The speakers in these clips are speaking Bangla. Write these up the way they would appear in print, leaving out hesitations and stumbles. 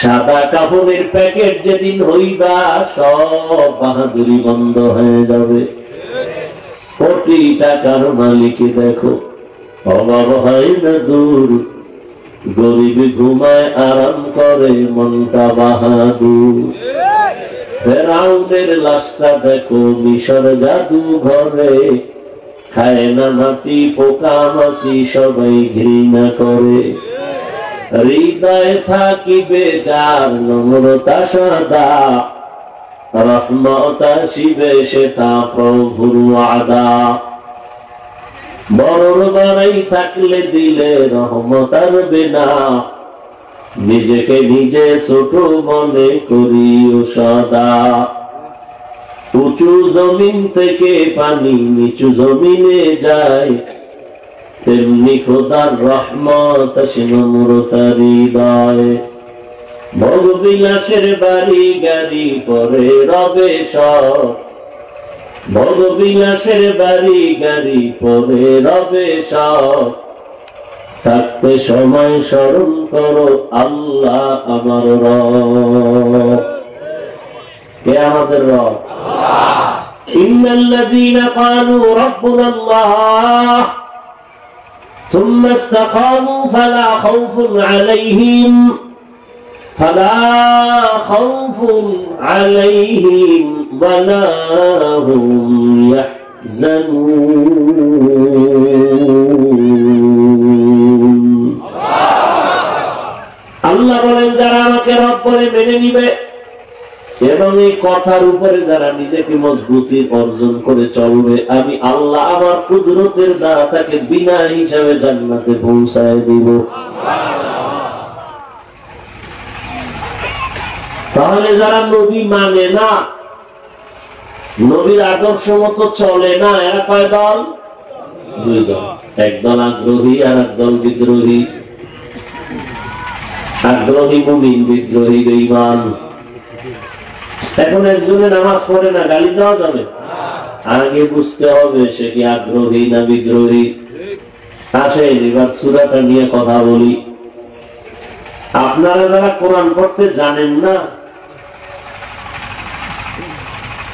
সাদা কাপড়ের প্যাকেট যেদিন হইবা সব বাহাদুরি বন্ধ হয়ে যাবে। কোটি টাকার মালিক দেখো অভাব হয় না দূর, গরিব ঘুমায় আরাম করে মনটা বাহাদুর। ফেরাউনের লাশটা দেখো মিশর জাদু ঘরে, খায় না মাটি পোকা মাছি সবাই ঘৃণা করে। হৃদয় থাকিবে যার নম্রতা সদা, রহমত আসিবে সেটা প্রভুর ওয়াদা। বড় বাড়াই থাকলে দিলে রহমত আসবে না, নিজেকে নিজে ছোট মনে করিও সদা। উঁচু জমিন থেকে পানি নিচু জমিনে যায়, তেমনি খোদার রহমত আসে নম্রতার হৃদয়ে। ভোগবিলাসের বাড়ি গাড়ি পরে রবে সব, ভোগবিলাসের বাড়ি গাড়ি পরে রবে সব। থাকতে সময় স্মরণ করো আল্লাহ আমার রব। কে আমাদের রব? ইন্নাল্লাযীনা ক্বালু রাব্বুনাল্লাহ সুম্মা ইসতাকামু ফালা খাউফুন আলাইহিম ওয়ালা হুম ইয়াহজানুন। আল্লাহ বলেন যারা আমাকে রব বলে মেনে নিবে এবং এই কথার উপরে যারা নিজেকে মজবুতি অর্জন করে চলবে, আমি আল্লাহ আমার কুদরতের দ্বারা তাকে বিনা হিসাবে জান্নাতে পৌঁছায় দিব। তাহলে যারা নবী মানে না, নবীর আদর্শ মতো চলে না, এরা কয় দল? দুই দল। একদল আগ্রহী আর একদল বিদ্রোহী। আগ্রহী মুমিন, বিদ্রোহী বেঈমান। এখন একজনে নামাজ পড়ে না, গালি দেওয়া যাবে? আগে বুঝতে হবে সে কি আগ্রহী না বিদ্রোহী। আসেন এবার সূরাটা নিয়ে কথা বলি। আপনারা যারা কোরআন পড়তে জানেন না,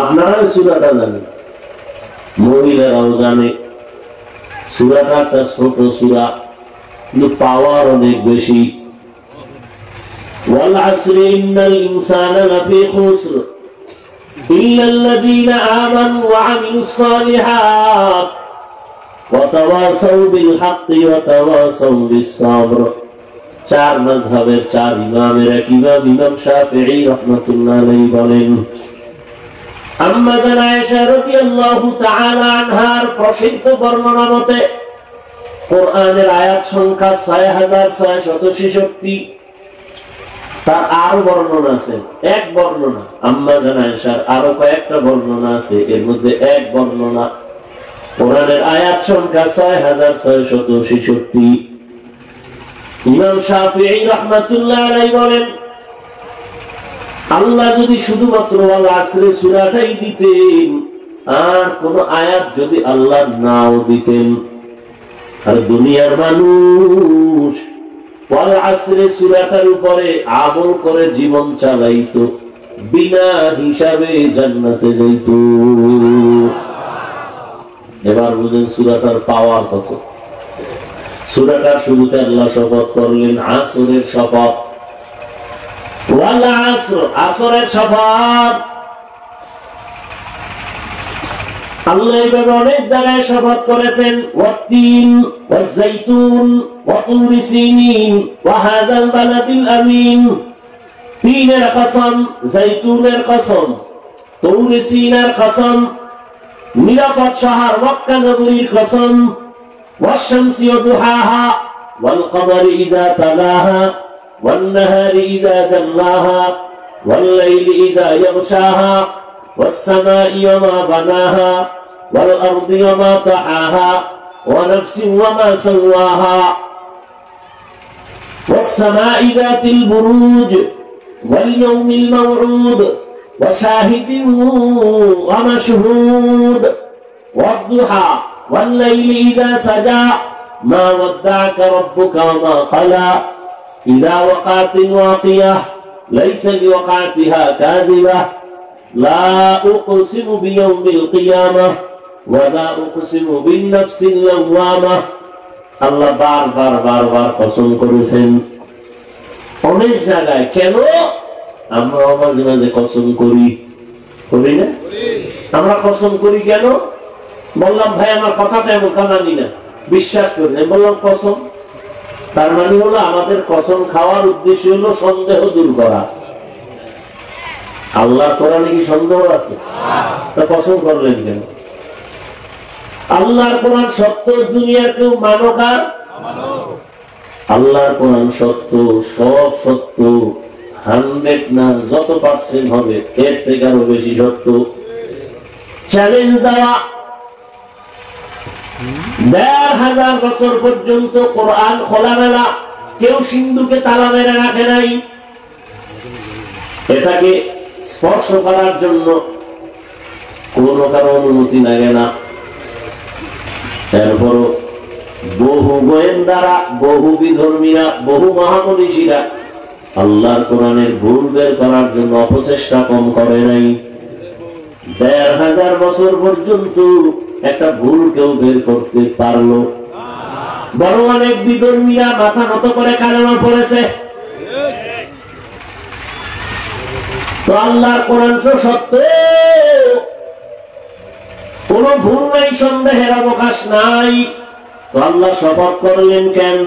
আপনারা সূরাটা জানেন, মহিলারাও জানে। সূরাটা একটা ছোট সূরা, কিন্তু পাওয়ার অনেক বেশি। والعصر إن الإنسان لفي خسر إلا الذين آمنوا وعملوا الصالحات وتواصوا بالحق وتواصوا بالصبر। চার মাযহাবের চার ইমামের এক ইমাম, ইমাম শাফিঈ রাহমাতুল্লাহ আলাইহি বলেন, আম্মা জান আয়েশা রাদিয়াল্লাহু তাআলা আনহার প্রসিদ্ধ বর্ণনা মতে কোরআনের আয়াত সংখ্যা ৬৬৬৬। তার আরো বর্ণনা আছে, এক বর্ণনা আম্মা জান আয়েশার আরো কয়েকটা বর্ণনা আছে, এর মধ্যে এক বর্ণনা কোরআনের আয়াত সংখ্যা ৬৬৬৬। ইমাম শাফিঈ রাহমাতুল্লাহ আলাইহি বলেন, আল্লাহ যদি শুধুমাত্র ওয়াল আসরে সূরাটাই দিতেন, আর কোন আয়াত যদি আল্লাহ নাও দিতেন, আর দুনিয়ার মানুষ ওয়াল আসরে সূরাটার উপরে আমল করে জীবন চালাইতো, বিনা হিসাবে জান্নাতে যাইত। এবার বুঝেন সূরাটার পাওয়ার কত। সূরাটার শুরুতে আল্লাহ শপথ করলেন আসরের শপথ, ওয়াল আসর, আসরের শপথ। আল্লাহ এভাবে অনেক জায়গায় শপথ করেছেন, ওয়াত্তিন ওয়াজ-যাইতুন ওয়া তুরি সিনিন ওয়া হাযাল বালাদিল আমিন। তিনের কসম, যাইতুনের কসম, তুরি সিনের কসম, নিরাপদ শহর মক্কা নগরীর কসম, ওয়াশ-শামসি ওয়া দুহাহা ওয়াল কমারি ইযা তালাহা ওয়ান নাহারি ইযা জাল্লাহা ওয়াল লাইলি ইযা ইয়াগশাহা ওয়াস সামাই ওয়া মা বানাহা ওয়াল আরদি ওয়া মা তাহাহা ওয়া নাফসিন ওয়া মা সাওয়াহা ওয়াস সামাই যাতিল বুরুজ ওয়াল ইয়াউমিল মাওউদ ওয়া শাহিদিন ওয়া মাশহুদ ওয়াদ দুহা ওয়াল লাইলি ইযা সাজা মা ওয়াদ্দা'কা রাব্বুকা ওয়া মা ক্বালা ইযা ওয়াকাতিল ওয়াকিয়াহ লাইসা লিওয়াকাতিহা কাযিবা লা উকসিমু বিয়াউমিল কিয়ামাহ ওয়া লা উকসিমু বিন-নাফসিল লাওয়ামাহ। আল্লাহ বারবার কসম করেছেন অনেক জায়গায়। কেন? আমরা মাঝে মাঝে কসম করি না? আমরা কসম করি কেন? বললাম ভাই আমার কথাটা এমন মানি না, বিশ্বাস করি না, বললাম কসম। তার মানে হলো আমাদের কসম খাওয়ার উদ্দেশ্য হলো সন্দেহ দূর করা। আল্লাহর কোরআনে কি সন্দেহ আছে? তা কসম করলেন কেন? আল্লাহর কোরআন সত্য, দুনিয়ার কেউ মানক আর আল্লাহর কোরআন সত্য, সব সত্য, 100 না যত % হবে এর থেকে আরো বেশি সত্য। চ্যালেঞ্জ দেওয়া, 1500 বছর পর্যন্ত কোরআন খোলামেলা, কেউ সিন্ধুকে তালা মেরে রাখে নাই। এটাকে স্পর্শ করার জন্য কোন কারো অনুমতি লাগে না। এরপরও বহু গোয়েন্দারা, বহু বিধর্মীরা, বহু মহামনীষীরা আল্লাহর কোরআনের ভুল বের করার জন্য অপচেষ্টা কম করে নাই। 1500 বছর পর্যন্ত একটা ভুল কেউ বের করতে পারলো? বড় অনেক বিধর্মীরা মাথা নত করে কালেমা পড়েছে। তো আল্লাহর কোরআন তো সত্য, কোন ভুল নাই, সন্দেহের অবকাশ নাই। তো আল্লাহ শপথ করলেন কেন?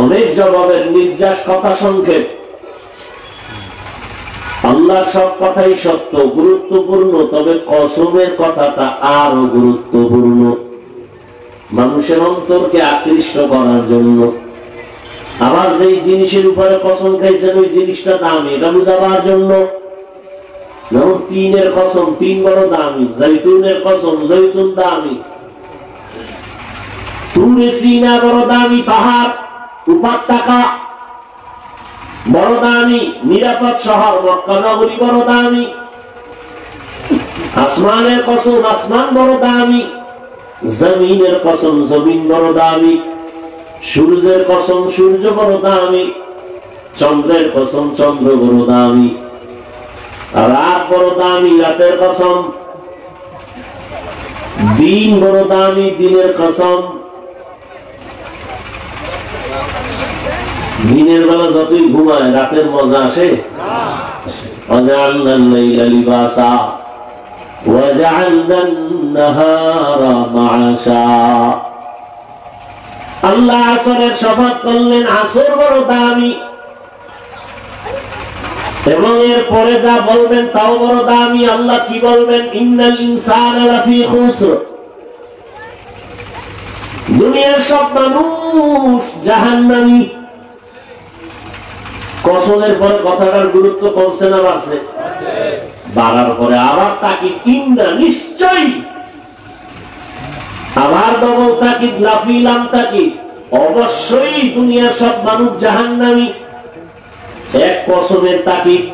অনেক জবাবের নির্যাস, কথা সংক্ষেপ। আল্লাহর সব কথাই সত্য, গুরুত্বপূর্ণ, তবে কসমের কথাটা আরো গুরুত্বপূর্ণ, মানুষের অন্তরকে আকৃষ্ট করার জন্য। আবার যেই জিনিসের উপরে কসম খাইছেন ওই জিনিসটা দামি, এটা বুঝাবার জন্য। যেমন 3-এর কসম, 3 বড় দামি। জৈতুনের কসম, জৈতুন দামি। তুরে সিনা বড় দামি, পাহাড় উপত্যকা বড় দামি। নিরাপদ শহর মক্কা নগরী বড় দামি। আসমানের কসম, আসমান বড় দামি। জমিনের কসম, জমিন বড় দামি। সূর্যের কসম, সূর্য বড় দামি। চন্দ্রের কসম, চন্দ্র বড় দামি। রাত বড় দামি, রাতের কসম। দিন বড় দামি, দিনের কসম। দিনের বেলা যতই ঘুমায় রাতের মজা আসে। ওয়াজআলনাল লাইলা লিবাসা ওয়াজআলনান নাহারা মাআশা। আল্লাহ আসরের শপথ করলেন, আসর বড় দামি, এবং এর পরে যা বলবেন তাও বড় দামি। আল্লাহ কি বলবেন? ইন্নাল ইনসানা লাফি খুসর। দুনিয়ার সব মানুষ জাহান্নামী। কসমের পরে কথাটার গুরুত্ব কমছে না বাড়ছে? বাড়ার পরে আবার তাকিদ, ইন্না নিশ্চয়ই, আবার ডবল তাকিদ, লাফিলাম তাকিদ, অবশ্যই দুনিয়ার সব মানুষ জাহান্নামী। এক কসমের তাকিদ,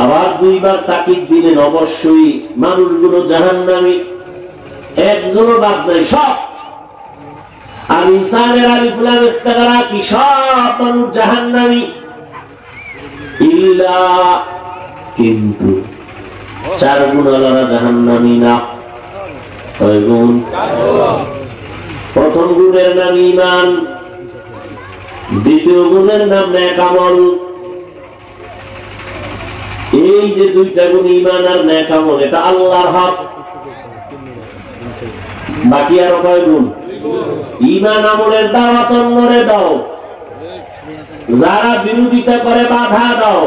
আবার 2 বার তাকিদ দিলেন, অবশ্যই মানুষগুলো জাহান্নামী, একজনও বাদ নাই, সব। আর ইনসানের আলিফ লাম ইস্তিগরা কি, সব মানুষ জাহান্নামী। ইল্লা, কিন্তু 4 গুণ আলাদা জাহান্নামী না। কয় গুণ? প্রথম গুণের নাম ঈমান, দ্বিতীয় গুণের নাম নেক আমল। এই যে 2টা গুণ, ঈমান আর নেক আমল, এটা আল্লাহর হক। বাকি আরো কয় গুণ? ঈমান আমলের দাওয়াত অন্যরে দাও, যারা বিরোধিতা করে বাধা দাও।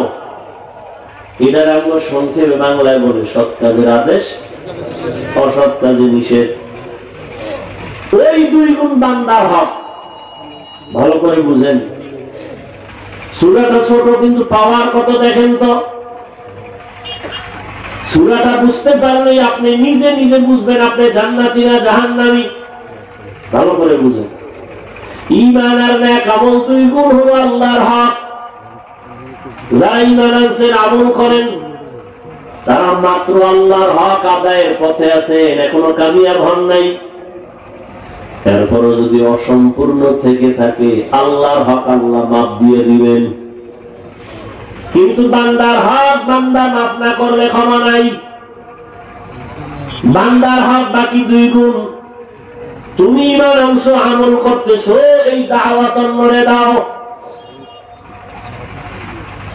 এটার আমরা সংক্ষেপে বাংলায় বলে সৎ কাজের আদেশ, অসৎ কাজে নিষেধ। ওই 2 গুণ বান্দার হক। ভালো করে বুঝেন। সূরাটা ছোট কিন্তু পাওয়ার কত দেখেন তো। সূরাটা বুঝতে পারলেই আপনি নিজে নিজে বুঝবেন আপনি জান্নাতি না জাহান্নামী। ভালো করে বুঝেন। ঈমান আর নেক আমল 2 গুণ হলো আল্লাহর হক। যারা ঈমান আনছেন, আমল করেন, তারা মাত্র আল্লাহর হক আদায়ের পথে আছেন, এখনো কামিয়াব হন নাই। এরপরও যদি অসম্পূর্ণ থেকে থাকে, আল্লাহর হক আল্লাহ মাপ দিয়ে দিবেন। কিন্তু বান্দার হক বান্দা মাফ না করলে ক্ষমা নাই। বান্দার হক বাকি 2 গুণ। তুমি ঈমান আনছো, আমল করতেছো, এই দাওয়াত অন্যরে দাও।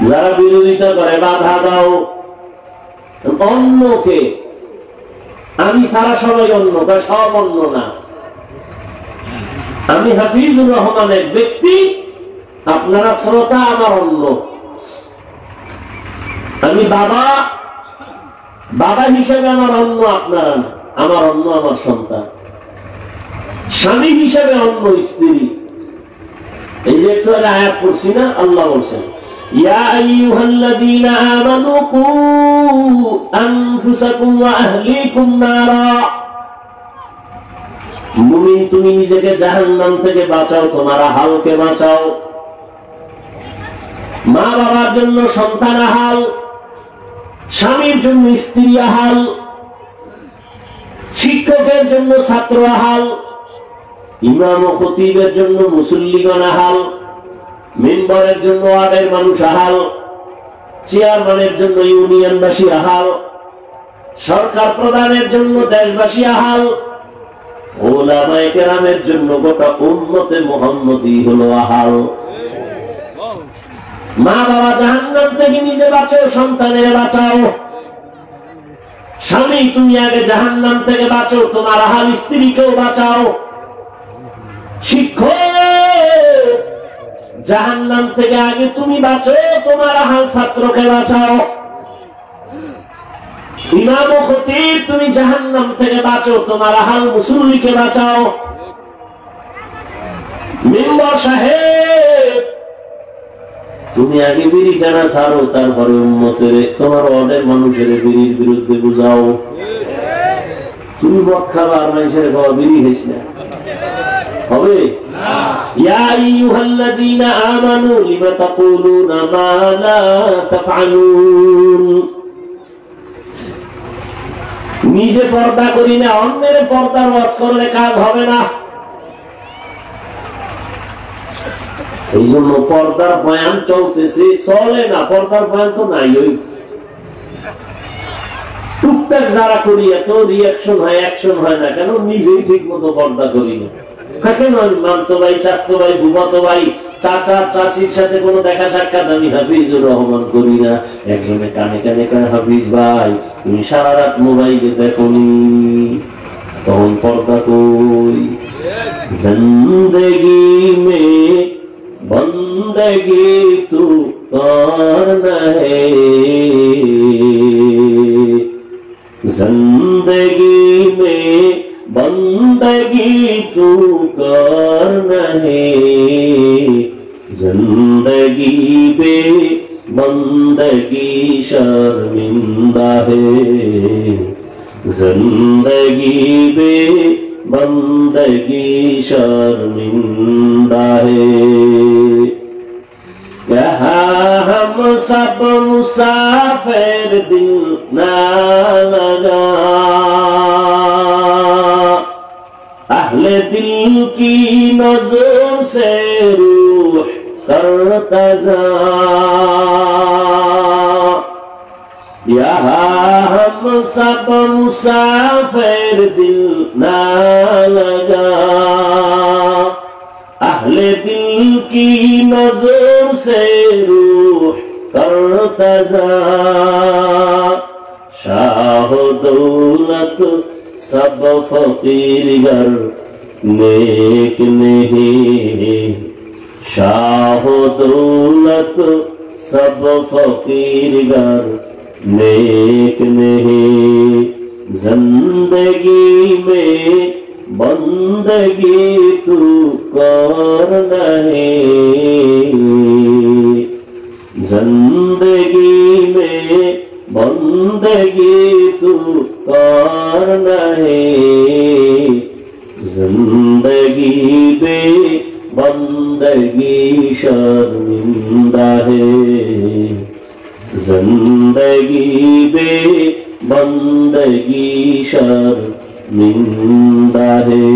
যারা বিরোধিতা করে বাধা দাও। অন্যকে আমি সারা সবাই অন্য, সব অন্য না। আমি হাফিজুর রহমানের ব্যক্তি, আপনারা শ্রোতা, আমার অন্য। আমি বাবা হিসেবে আমার অন্য, আপনারা না। আমার অন্য আমার সন্তান। স্বামী হিসেবে অন্য স্ত্রী। এই যে একটু আগে আয়াত পড়ছি না, আল্লাহ বলছেন ইয়া আইয়ুহাল্লাযীনা আমানু কু আনফুসাকুম ওয়া আহলিকুম নারা। মুমিন, তুমি নিজেকে জাহান্নাম থেকে বাঁচাও, তোমার আহালকে বাঁচাও। মা বাবার জন্য সন্তান আহাল, স্বামীর জন্য স্ত্রী আহাল, শিক্ষকের জন্য ছাত্র আহাল, ইমাম ও খতিবের জন্য মুসল্লিগণ আহাল, মেম্বারের জন্য ওয়ার্ডের মানুষ আহাল, চেয়ারম্যানের জন্য ইউনিয়নবাসী আহাল, সরকার প্রধানের জন্য দেশবাসী আহাল, ওলামায়ে কেরামের জন্য গোটা উম্মতে মুহাম্মদী হলো আহাল। মা বাবা জাহান্নাম থেকে নিজে বাঁচাও, সন্তানের বাঁচাও। স্বামী, তুমি আগে জাহান্নাম থেকে বাঁচো, তোমার আহাল স্ত্রীকেও বাঁচাও। শিক্ষক, জাহান্নাম থেকে আগে তুমি বাঁচো, তোমার আহাল ছাত্রকে বাঁচাও। ইমাম ও খতিব, তুমি জাহান্নাম থেকে বাঁচো, তোমার আহাল মুসল্লিকে বাঁচাও। মেম্বার সাহেব, তুমি আগে বিড়ি টানা ছাড়ো, তারপরে উম্মতের তোমার ওয়ার্ডের মানুষের বিড়ির বিরুদ্ধে বুঝাও। তুমি মদ খাবা আর মানুষের খাওয়া বিড়ি খাইস না, হবে না। ইয়া আইয়ুহাল্লাযীনা আমানু লিমা তাকুলুনা মা লা তাফআলুন। নিজে পর্দা করি না, অন্যের পর্দার ওয়াজ করলে কাজ হবে না। এই জন্য পর্দার বয়ান চলতেছে, চলে না। পর্দার বয়ান তো নাই, ওই টুকটাক যারা করি এত রিয়াকশন হয়, অ্যাকশন হয় না কেন? নিজেই ঠিক মতো পর্দা করি না। কেন? মামতো ভাই, চাচতো ভাই, বুবাতো ভাই, চাচা চাচির সাথে কোনো দেখা সাক্ষাৎ আমি হাফিজুর রহমান করি না। একজনে কানে কানে কানে, হাফিজ ভাই তুমি সারা রাত মোবাইলে দেখোনি, তখন পর্দা কই? জিন্দেগি মে বন্দগি তু করনা হে, जिंदगी में बंदगी तू करना है, जिंदगी बे बंदगी शर्मिंदा है, जिंदगी बे बंदगी शर्मिंदा है। यहाँ हम सब मुसाफिर दिल ना लगा, अहले दिल की नजर से रूह करता जा। यहाँ हम सब मुसाफिर दिल ना लगा, अहले दिल की नजर से रूह करता जा। शाह दौलत सब फकीर गर नेक नहीं, शाह दौलत सब फकीर गर नेक नहीं, जिंदगी में बंदगी तू करना है, जिंदगी में बंदगी तू करना है, जिंदगी बे बंदगी शर्मिंदा है, जिंदगी बे बंदगी शर्मिंदा है।